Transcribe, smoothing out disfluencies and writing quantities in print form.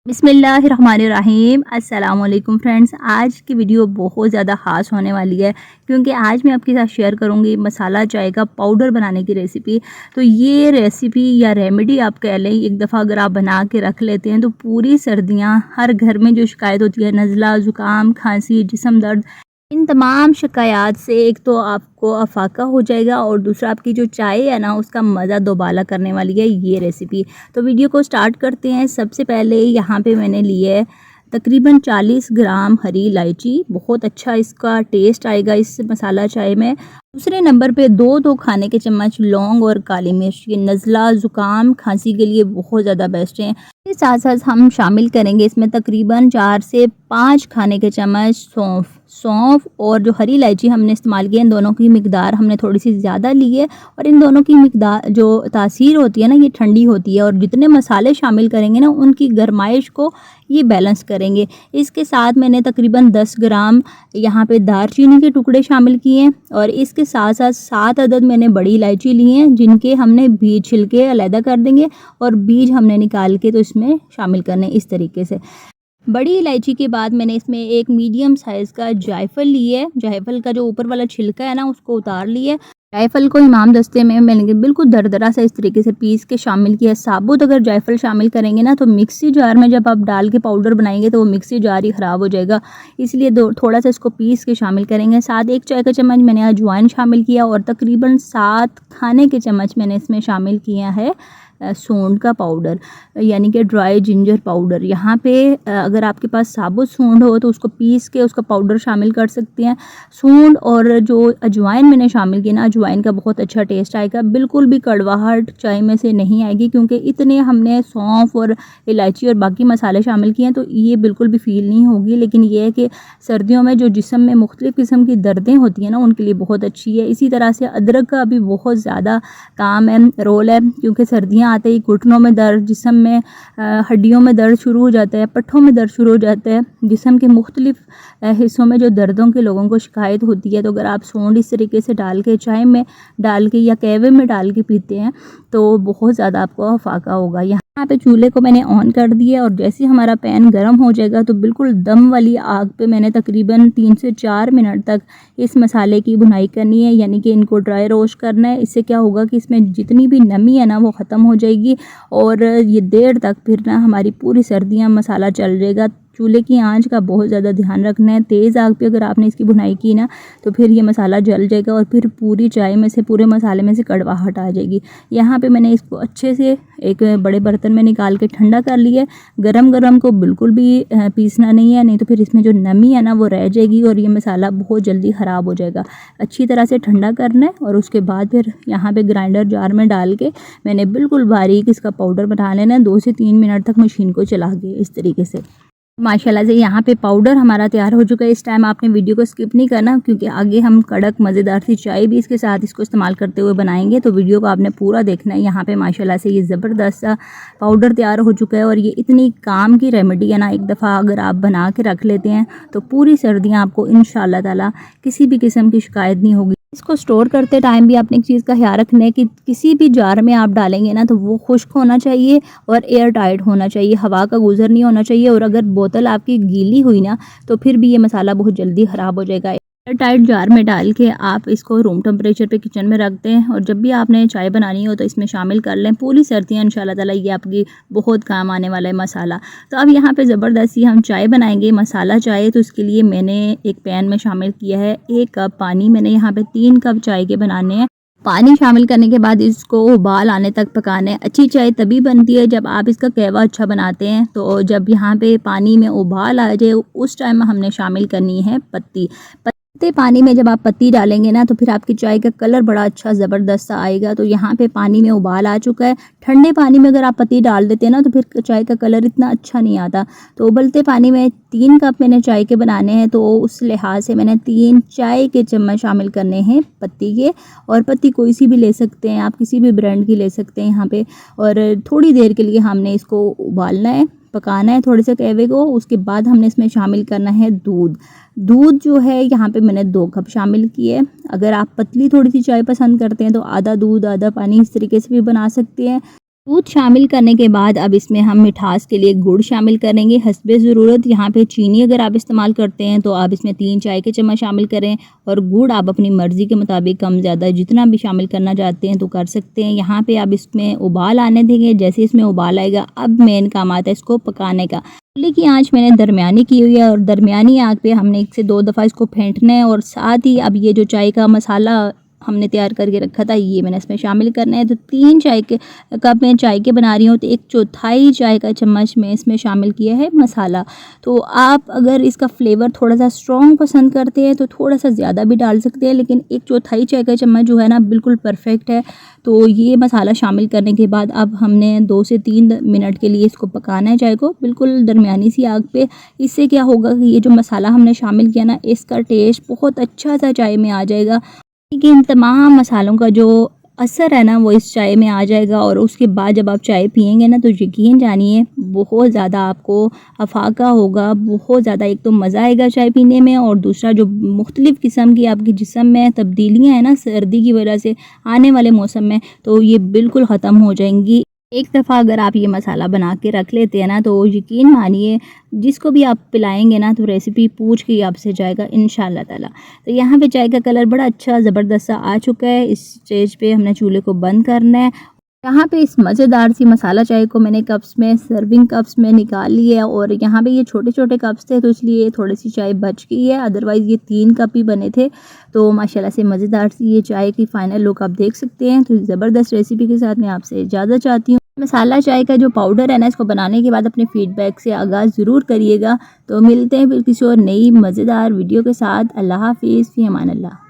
बिस्मिल्लाहिर्रहमानिर्रहीम। अस्सलाम वालेकुम फ्रेंड्स। आज की वीडियो बहुत ज़्यादा ख़ास होने वाली है क्योंकि आज मैं आपके साथ शेयर करूंगी मसाला चाय का पाउडर बनाने की रेसिपी। तो ये रेसिपी या रेमेडी आप कह लें, एक दफ़ा अगर आप बना के रख लेते हैं तो पूरी सर्दियां हर घर में जो शिकायत होती है नज़ला, ज़ुकाम, खांसी, जिस्म दर्द, इन तमाम शिकायत से एक तो आपको अफाका हो जाएगा और दूसरा आपकी जो चाय है ना उसका मज़ा दोबाला करने वाली है ये रेसिपी। तो वीडियो को स्टार्ट करते हैं। सबसे पहले यहाँ पे मैंने लिए है तकरीबन 40 ग्राम हरी इलायची। बहुत अच्छा इसका टेस्ट आएगा इस मसाला चाय में। दूसरे नंबर पे दो खाने के चम्मच लौंग और काली मिर्च। ये नज़ला, ज़ुकाम, खांसी के लिए बहुत ज़्यादा बेस्ट हैं। इसके साथ साथ हम शामिल करेंगे इसमें तकरीबन 4 से 5 खाने के चम्मच सौंफ और जो हरी इलायची हमने इस्तेमाल की है, इन दोनों की मिकदार हमने थोड़ी सी ज़्यादा ली है। और इन दोनों की मिकदार जो तासीर होती है ना, ये ठंडी होती है और जितने मसाले शामिल करेंगे ना उनकी गरमाइश को ये बैलेंस करेंगे। इसके साथ मैंने तकरीबन 10 ग्राम यहाँ पे दालचीनी के टुकड़े शामिल किए हैं और इसके साथ साथ 7 अदद मैंने बड़ी इलायची ली हैं जिनके हमने बीज छिलके अलहदा कर देंगे और बीज हमने निकाल के तो इसमें शामिल करने इस तरीके से। बड़ी इलायची के बाद मैंने इसमें एक मीडियम साइज़ का जायफल लिया है। जायफल का जो ऊपर वाला छिलका है ना उसको उतार लिया है। जायफल को इमाम दस्ते में मैंने बिल्कुल दरदरा सा इस तरीके से पीस के शामिल किया। साबुत अगर जायफल शामिल करेंगे ना तो मिक्सी जार में जब आप डाल के पाउडर बनाएंगे तो वो मिक्सी जार ही ख़राब हो जाएगा, इसलिए थोड़ा सा इसको पीस के शामिल करेंगे। साथ 1 चाय का चम्मच मैंने अजवाइन शामिल किया और तकरीबन 7 खाने के चम्मच मैंने इसमें शामिल किया है सूंड का पाउडर, यानी कि ड्राई जिंजर पाउडर। यहाँ पे अगर आपके पास साबुत सूंड हो तो उसको पीस के उसका पाउडर शामिल कर सकते हैं। सूंड और जो अजवाइन मैंने शामिल की ना, अजवाइन का बहुत अच्छा टेस्ट आएगा। बिल्कुल भी कड़वाहट चाय में से नहीं आएगी क्योंकि इतने हमने सौंफ और इलायची और बाकी मसाले शामिल किए हैं तो ये बिल्कुल भी फील नहीं होगी। लेकिन ये है कि सर्दियों में जो जिस्म में मुख्तलिफ़ किस्म की दर्दें होती हैं ना उनके लिए बहुत अच्छी है। इसी तरह से अदरक का भी बहुत ज़्यादा काम है, रोल है, क्योंकि सर्दियाँ आते ही घुटनों में दर्द, जिस्म में हड्डियों में दर्द शुरू हो जाता है, पट्ठों में दर्द शुरू हो जाता है, जिस्म के मुख्तलिफ हिस्सों में जो दर्दों के लोगों को शिकायत होती है। तो अगर आप सूंड इस तरीके से डाल के चाय में डाल के या कहवे में डाल के पीते हैं तो बहुत ज़्यादा आपको फाका होगा। यहाँ पे चूल्हे को मैंने ऑन कर दिया और जैसे हमारा पैन गर्म हो जाएगा तो बिल्कुल दम वाली आग पे मैंने तकरीबन 3 से 4 मिनट तक इस मसाले की भुनाई करनी है, यानी कि इनको ड्राई रोस्ट करना है। इससे क्या होगा कि इसमें जितनी भी नमी है ना वो ख़त्म हो जाएगी और ये देर तक फिर ना हमारी पूरी सर्दियाँ मसाला चल जाएगा। चूल्हे की आंच का बहुत ज़्यादा ध्यान रखना है। तेज़ आग पे अगर आपने इसकी भुनाई की ना तो फिर ये मसाला जल जाएगा और फिर पूरी चाय में से, पूरे मसाले में से कड़वाहट आ जाएगी। यहाँ पे मैंने इसको अच्छे से एक बड़े बर्तन में निकाल के ठंडा कर लिया है। गरम गरम को बिल्कुल भी पीसना नहीं है, नहीं तो फिर इसमें जो नमी है ना वो रह जाएगी और ये मसाला बहुत जल्दी ख़राब हो जाएगा। अच्छी तरह से ठंडा करना है और उसके बाद फिर यहाँ पे ग्राइंडर जार में डाल के मैंने बिल्कुल बारीक इसका पाउडर बना लेना है। 2 से 3 मिनट तक मशीन को चला के इस तरीके से। माशाल्लाह से यहाँ पे पाउडर हमारा तैयार हो चुका है। इस टाइम आपने वीडियो को स्किप नहीं करना क्योंकि आगे हम कड़क मज़ेदार सी चाय भी इसके साथ इसको इस्तेमाल करते हुए बनाएंगे, तो वीडियो को आपने पूरा देखना है। यहाँ पे माशाल्लाह से ये ज़बरदस्त सा पाउडर तैयार हो चुका है और ये इतनी काम की रेमेडी है ना, एक दफ़ा अगर आप बना के रख लेते हैं तो पूरी सर्दियाँ आपको इंशाअल्लाह ताला किसी भी किस्म की शिकायत नहीं होगी। इसको स्टोर करते टाइम भी आपने एक चीज़ का ख्याल रखना है कि किसी भी जार में आप डालेंगे ना तो वो खुश्क होना चाहिए और एयर टाइट होना चाहिए, हवा का गुजर नहीं होना चाहिए। और अगर बोतल आपकी गीली हुई ना तो फिर भी ये मसाला बहुत जल्दी ख़राब हो जाएगा। एयर टाइट जार में डाल के आप इसको रूम टेम्परेचर पे किचन में रख दें और जब भी आपने चाय बनानी हो तो इसमें शामिल कर लें। पूरी सर्दियाँ इंशाल्लाह ताला ये आपकी बहुत काम आने वाला है मसाला। तो अब यहाँ पे ज़बरदस्ती हम चाय बनाएंगे, मसाला चाय। तो इसके लिए मैंने एक पैन में शामिल किया है 1 कप पानी। मैंने यहाँ पे 3 कप चाय के बनाने हैं। पानी शामिल करने के बाद इसको उबाल आने तक पकाना है। अच्छी चाय तभी बनती है जब आप इसका कहवा अच्छा बनाते हैं। तो जब यहाँ पे पानी में उबाल आ जाए उस टाइम हमने शामिल करनी है पत्ती। पानी में जब आप पत्ती डालेंगे ना तो फिर आपकी चाय का कलर बड़ा अच्छा ज़बरदस्त आएगा। तो यहाँ पे पानी में उबाल आ चुका है। ठंडे पानी में अगर आप पत्ती डाल देते हैं ना तो फिर चाय का कलर इतना अच्छा नहीं आता। तो उबलते पानी में 3 कप मैंने चाय के बनाने हैं तो उस लिहाज से मैंने 3 चाय के चम्मच शामिल करने हैं पत्ती के। और पत्ती कोई सी भी ले सकते हैं आप, किसी भी ब्रांड की ले सकते हैं यहाँ पे। और थोड़ी देर के लिए हमने इसको उबालना है, पकाना है थोड़े से कहवे को। उसके बाद हमने इसमें शामिल करना है दूध जो है यहाँ पे मैंने 2 कप शामिल किए। अगर आप पतली थोड़ी सी चाय पसंद करते हैं तो आधा दूध आधा पानी इस तरीके से भी बना सकते हैं। दूध शामिल करने के बाद अब इसमें हम मिठास के लिए गुड़ शामिल करेंगे हस्बे ज़रूरत। यहाँ पे चीनी अगर आप इस्तेमाल करते हैं तो आप इसमें 3 चाय के चम्मच शामिल करें, और गुड़ आप अपनी मर्ज़ी के मुताबिक कम ज़्यादा जितना भी शामिल करना चाहते हैं तो कर सकते हैं। यहाँ पे आप इसमें उबाल आने देंगे। जैसे इसमें उबाल आएगा अब मेन काम आता है इसको पकाने का। चूल्हे की आंच मैंने दरमियानी की हुई है और दरमियानी आंच पे हमने 1 से 2 दफ़ा इसको फेंटना है, और साथ ही अब ये जो चाय का मसाला हमने तैयार करके रखा था ये मैंने इसमें शामिल करना है। तो 3 चाय के कप में चाय के बना रही हूँ तो 1/4 चाय का चम्मच में इसमें शामिल किया है मसाला। तो आप अगर इसका फ्लेवर थोड़ा सा स्ट्रॉन्ग पसंद करते हैं तो थोड़ा सा ज़्यादा भी डाल सकते हैं, लेकिन 1/4 चाय का चम्मच जो है ना बिल्कुल परफेक्ट है। तो ये मसाला शामिल करने के बाद अब हमने 2 से 3 मिनट के लिए इसको पकाना है चाय को बिल्कुल दरमियानी सी आग पे। इससे क्या होगा कि ये जो मसाला हमने शामिल किया ना इसका टेस्ट बहुत अच्छा सा चाय में आ जाएगा। कि इन तमाम मसालों का जो असर है ना वो इस चाय में आ जाएगा, और उसके बाद जब आप चाय पियेंगे ना तो यकीन जानिए बहुत ज़्यादा आपको अफाका होगा, बहुत ज़्यादा एक तो मज़ा आएगा चाय पीने में, और दूसरा जो मुख्तलिफ़ किस्म की आपके जिस्म में तब्दीलियाँ हैं ना सर्दी की वजह से आने वाले मौसम में तो ये बिल्कुल ख़त्म हो जाएंगी। एक दफ़ा अगर आप ये मसाला बना के रख लेते हैं ना तो यकीन मानिए जिसको भी आप पिलाएंगे ना तो रेसिपी पूछ के ही आपसे जाएगा इंशाल्लाह ताला। तो यहाँ पे चाय का कलर बड़ा अच्छा ज़बरदस्त सा आ चुका है। इस स्टेज पे हमने चूल्हे को बंद करना है। यहाँ पे इस मज़ेदार सी मसाला चाय को मैंने कप्स में सर्विंग कप्स में निकाल लिया है, और यहाँ पे ये छोटे छोटे कप्स थे तो इसलिए थोड़ी सी चाय बच गई है, अदरवाइज़ ये 3 कप ही बने थे। तो माशाल्लाह से मज़ेदार सी ये चाय की फ़ाइनल लुक आप देख सकते हैं। तो ज़बरदस्त रेसिपी के साथ मैं आपसे इजाज़त चाहती हूँ। मसाला चाय का जो पाउडर है ना इसको बनाने के बाद अपने फीडबैक से आगाज़ ज़रूर करिएगा। तो मिलते हैं फिर किसी और नई मज़ेदार वीडियो के साथ। अल्लाह हाफ़िज़, फ़ी अमान अल्लाह।